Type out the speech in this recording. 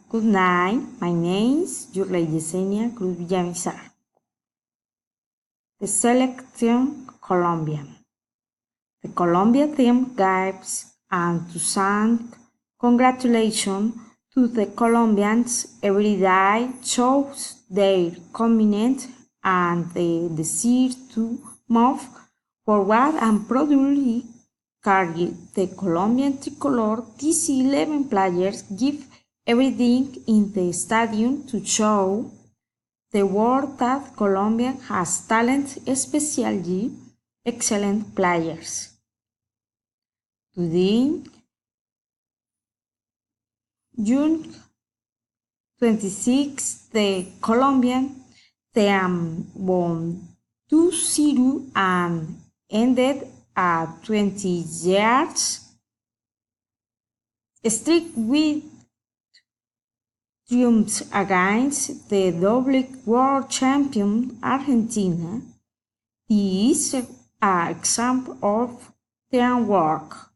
Good night. My name is Yesenia Cruz Villamizar. The selection Colombia. The Colombia team gives and to send congratulations to the Colombians every day shows their commitment and the desire to move forward and proudly carry the Colombian tricolor. These 11 players give everything in the stadium to show the world that Colombia has talent, especially excellent players. Today, June 26, the Colombian team won 2-0 and ended a 20 years streak with triumphs against the double world champion Argentina. This is an example of teamwork.